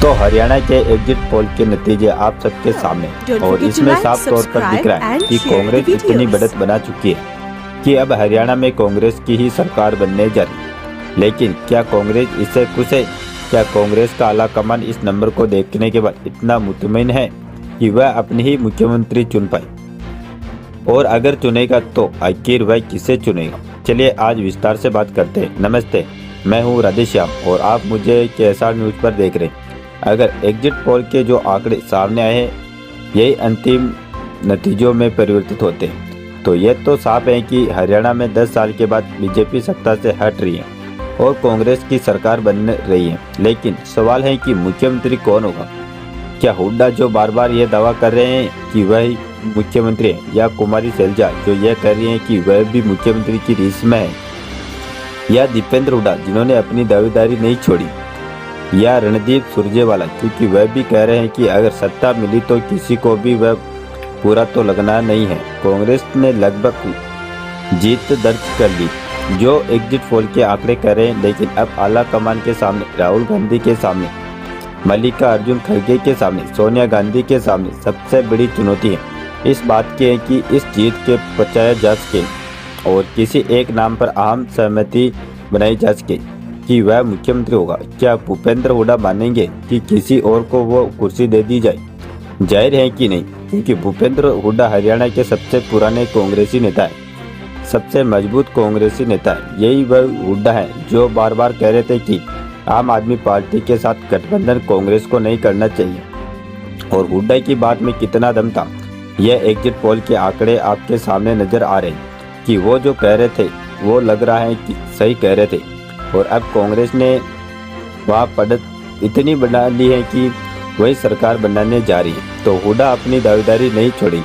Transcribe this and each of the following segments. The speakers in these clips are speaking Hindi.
तो हरियाणा के एग्जिट पोल के नतीजे आप सबके सामने और इसमें साफ तौर पर दिख रहा है कि कांग्रेस इतनी बढ़त बना चुकी है कि अब हरियाणा में कांग्रेस की ही सरकार बनने जा रही है। लेकिन क्या कांग्रेस इससे खुश है? क्या कांग्रेस का आला कमान इस नंबर को देखने के बाद इतना मुतमईन है कि वह अपने ही मुख्यमंत्री चुन पाए? और अगर चुनेगा तो आखिर वह किसे चुनेगा? चलिए आज विस्तार से बात करते हैं। नमस्ते, मैं हूँ राधेश्याम और आप मुझे KSR न्यूज़ पर देख रहे हैं। अगर एग्जिट पोल के जो आंकड़े सामने आए हैं यही अंतिम नतीजों में परिवर्तित होते हैं तो यह तो साफ है कि हरियाणा में 10 साल के बाद बीजेपी सत्ता से हट रही है और कांग्रेस की सरकार बन रही है। लेकिन सवाल है कि मुख्यमंत्री कौन होगा? क्या हुड्डा जो बार बार ये दावा कर रहे हैं कि वह मुख्यमंत्री है, या कुमारी सैलजा जो यह कह रही हैं कि वह भी मुख्यमंत्री की रीस में है, या दीपेंद्र हुड्डा जिन्होंने अपनी दावेदारी नहीं छोड़ी, या रणदीप सुरजेवाला क्योंकि वह भी कह रहे हैं कि अगर सत्ता मिली तो किसी को भी वह पूरा तो लगना नहीं है। कांग्रेस ने लगभग जीत दर्ज कर ली जो एग्जिट पोल के आंकड़े कह रहे हैं। लेकिन अब आला कमान के सामने, राहुल गांधी के सामने, मल्लिकार्जुन खड़गे के सामने, सोनिया गांधी के सामने सबसे बड़ी चुनौती है इस बात की है कि इस जीत के बचाया जा सके और किसी एक नाम पर अहम सहमति बनाई जा सके कि वह मुख्यमंत्री होगा। क्या भूपेंद्र हुड्डा मानेंगे कि किसी और को वो कुर्सी दे दी जाए? जाहिर है कि नहीं, क्योंकि भूपेंद्र हुड्डा हरियाणा के सबसे पुराने कांग्रेसी नेता है, सबसे मजबूत कांग्रेसी नेता है। यही वह हुड्डा है जो बार बार कह रहे थे कि आम आदमी पार्टी के साथ गठबंधन कांग्रेस को नहीं करना चाहिए। और हुड्डा की बात में कितना दम था यह एग्जिट पोल के आंकड़े आपके सामने नजर आ रहे हैं कि वो जो कह रहे थे वो लग रहा है कि सही कह रहे थे। और अब कांग्रेस ने वहाँ बढ़त इतनी बढ़ा ली है कि वही सरकार बनाने जा रही है। तो हुड्डा अपनी दावेदारी नहीं छोड़ी।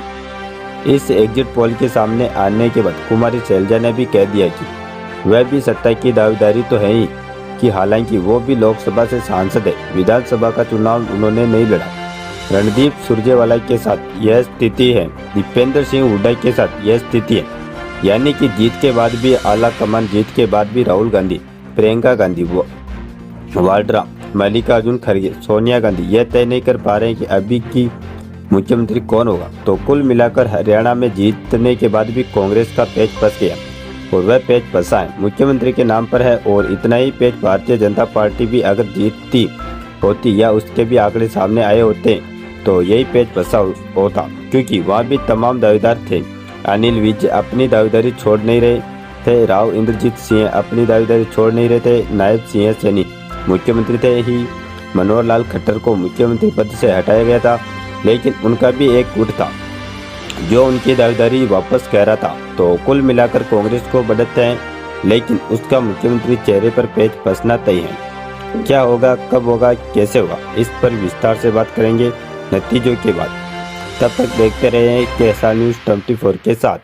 इस एग्जिट पोल के सामने आने के बाद कुमारी सैलजा ने भी कह दिया कि वह भी सत्ता की दावेदारी तो है ही, कि हालांकि वो भी लोकसभा से सांसद है, विधानसभा का चुनाव उन्होंने नहीं लड़ा। रणदीप सुरजेवाला के साथ यह स्थिति है, दीपेंद्र सिंह हुड्डा के साथ यह स्थिति है। यानी कि जीत के बाद भी आला कमान, जीत के बाद भी राहुल गांधी, प्रियंका गांधी, वाड्रा, मल्लिकार्जुन खड़गे, सोनिया गांधी यह तय नहीं कर पा रहे हैं कि अभी की मुख्यमंत्री कौन होगा। तो कुल मिलाकर हरियाणा में जीतने के बाद भी कांग्रेस का पेच फंस गया और वह पेच फंसा है मुख्यमंत्री के नाम पर है। और इतना ही पेच भारतीय जनता पार्टी भी अगर जीतती होती या उसके भी आंकड़े सामने आए होते तो यही पेच फंसा होता, क्योंकि वहाँ भी तमाम दावेदार थे। अनिल विज अपनी दावेदारी छोड़ नहीं रहे थे, राव इंद्रजीत सिंह अपनी दावेदारी छोड़ नहीं रहे थे, नायब सिंह सैनी मुख्यमंत्री थे ही, मनोहर लाल खट्टर को मुख्यमंत्री पद से हटाया गया था। लेकिन उनका भी एक गुट था जो उनकी दावेदारी वापस कह रहा था। तो कुल मिलाकर कांग्रेस को बढ़त है, लेकिन उसका मुख्यमंत्री चेहरे पर पेच फंसना तय है। क्या होगा, कब होगा, कैसे होगा, इस पर विस्तार से बात करेंगे नतीजों के बाद। तब तक देखते रहे KSR News 24 के साथ।